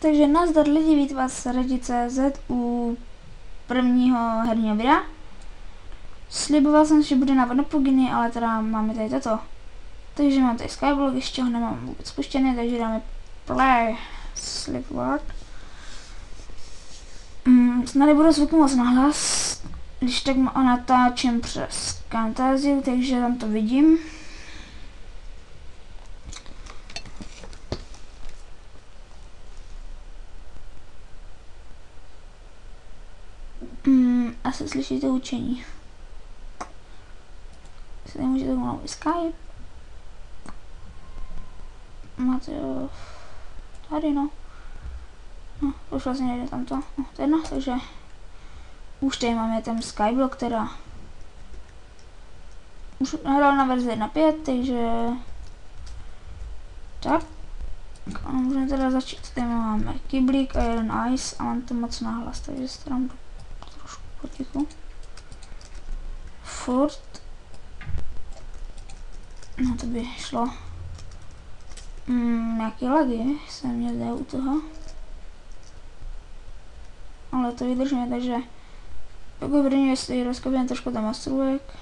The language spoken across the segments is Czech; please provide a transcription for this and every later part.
Takže nazdar lidi, vítám vás z Reddit.cz u prvního herního videa. Sliboval jsem, že bude návod na pluginy, ale teda máme tady toto. Takže mám tady Skyblock, ještě ho nemám vůbec spuštěný, takže dáme play Slipward. Snad nebudu zvuku moc nahlas, když tak natáčím přes Camtasiu, takže tam to vidím. Asi slyšíte učení. Si tady můžete mluvit Skype. Máte tady no. No, už vlastně nejde tamto. No, to je jedno, takže už tady máme ten Skyblock, teda už hrál na verzi 1.5, takže tak. A můžeme teda začít. Tady máme kyblík, Iron Ice a mám to moc nahlas, takže se tam trošku potichu. Furt. No to by šlo. Nějaký lagy se mě zde u toho. Ale to vydržíme, takže jako první jestli rozkopíme trošku tam ostrůvek.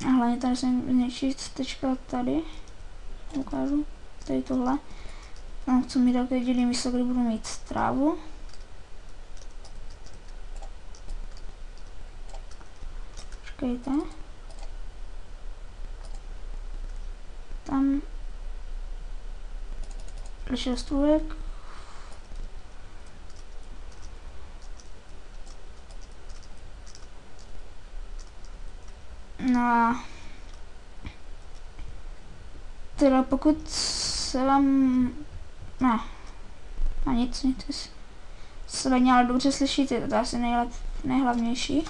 A hlavně tady jsem zničit teďka tady. Ukážu. Tady tohle. Tam chci mít takové jediné místo, kde budu mít trávu. Počkejte. Tam ještě stůlek. No a teda pokud se vám ne a nic se hodně ale dobře slyšíte, to je asi nejhlavnější.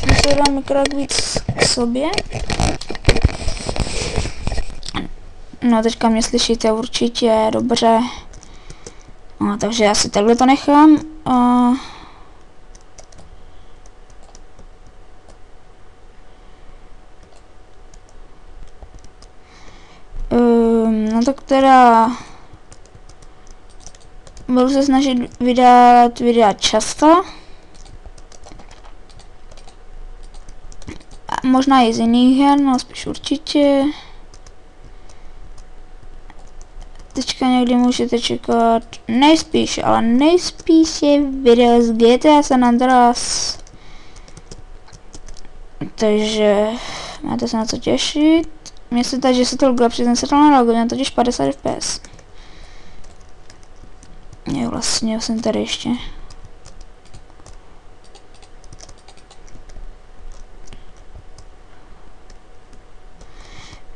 Když se dám mikrofon víc k sobě. No teďka mě slyšíte určitě dobře. No, takže asi takhle to nechám. No tak teda budu se snažit vydat videa často. A možná i z jiných her, no spíš určitě. Teďka někdy můžete čekat nejspíš je video z GTA San Andreas. Takže máte se na co těšit. Mně se zdá, že se to lepší ten světelný logo, mám totiž 50 fps. Jo, vlastně jsem tady ještě.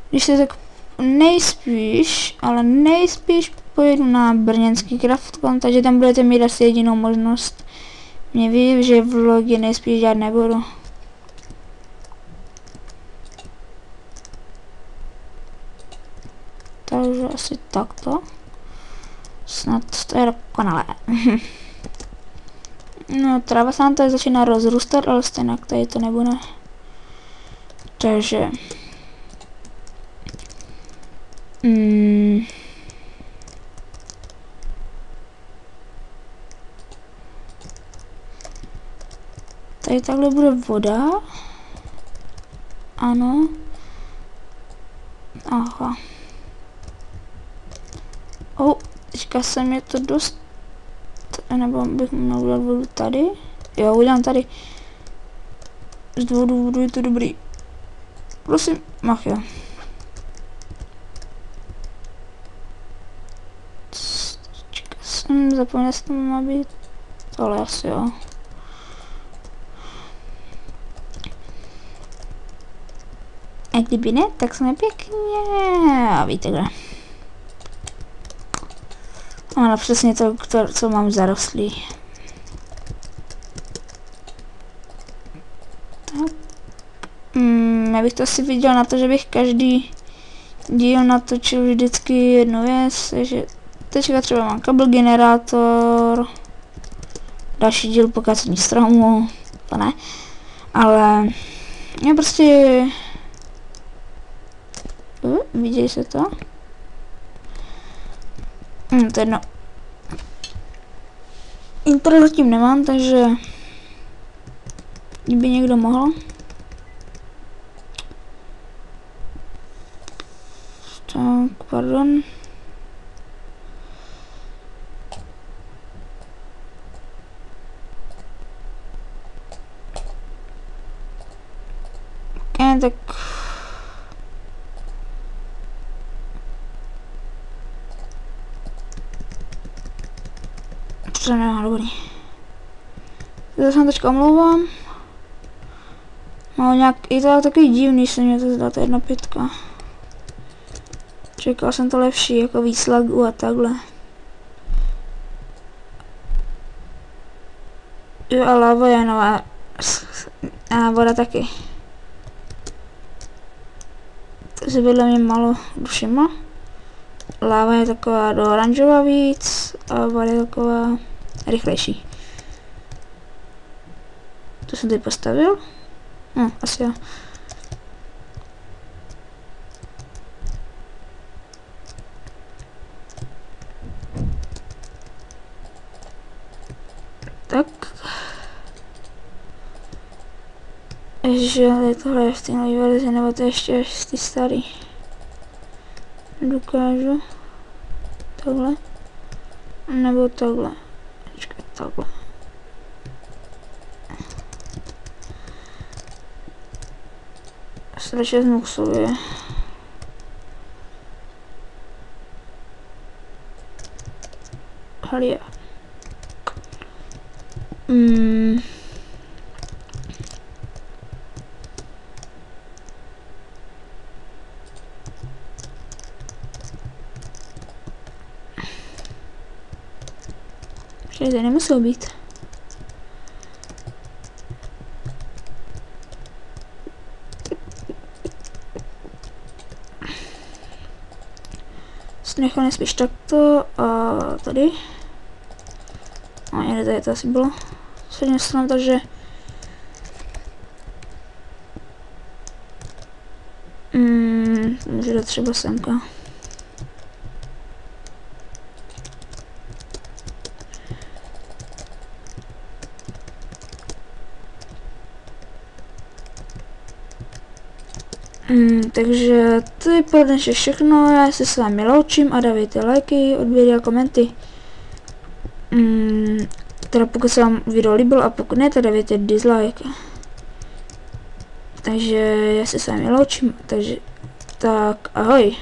Když se tak nejspíš pojedu na brněnský Craftcon, takže tam budete mít asi jedinou možnost mě vidět, že vlogy nejspíš dělat nebudu. Takže asi takto. Snad to je dokonalé. No, tráva se nám tady začíná rozrůstat, ale stejně tady to nebude. Takže tady takhle bude voda. Ano. Aha. Teďka se mi to dost... Nebo bych měl udělat vodu tady. Jo, udělám tady. Z dvou důvodů je to dobrý. Prosím, ach jo. Zapomněl jsem, to má být tohle asi jo. A kdyby ne, tak jsme pěkně. A víte kde. Ano, přesně to, co mám zarostlý. Tak. Já bych to asi viděl na to, že bych každý díl natočil vždycky jednu věc, takže teďka třeba mám kabel generátor, další díl pokácení stromu, to ne, ale Já prostě... Vidějí se to? To je jedno. Intro zatím nemám, takže... Kdyby někdo mohl. Tak, pardon. Tak... To nemá dobrý. Já se teďka omlouvám. No nějak, je to takový divný, se mě to zdá, ta 1.5. Čekal jsem to lepší, jako víc lagů a takhle. Jo, a lava je nová. A voda taky. To si vedle mě malo všimla. Láva je taková do oranžová víc a voda je taková rychlejší. To jsem tady postavil? No, asi jo. Tak. Ježiš, ale tohle je v té nový verzi, nebo to ještě z té starý. Dokážu. Takhle. Nebo takhle. Počkej, takhle. Strašně zmuxuje. Halia. Že nemuselo být. Necháme spíš takto a tady. A někde tady to asi bylo. Sledně stranou, takže můžu dát třeba semka. Takže to je pro dnešek všechno, já se s vámi loučím a dávejte lajky, odběry a komenty. Teda pokud se vám video líbilo a pokud ne, tak dávejte dislike. Takže já se s vámi loučím, takže tak ahoj.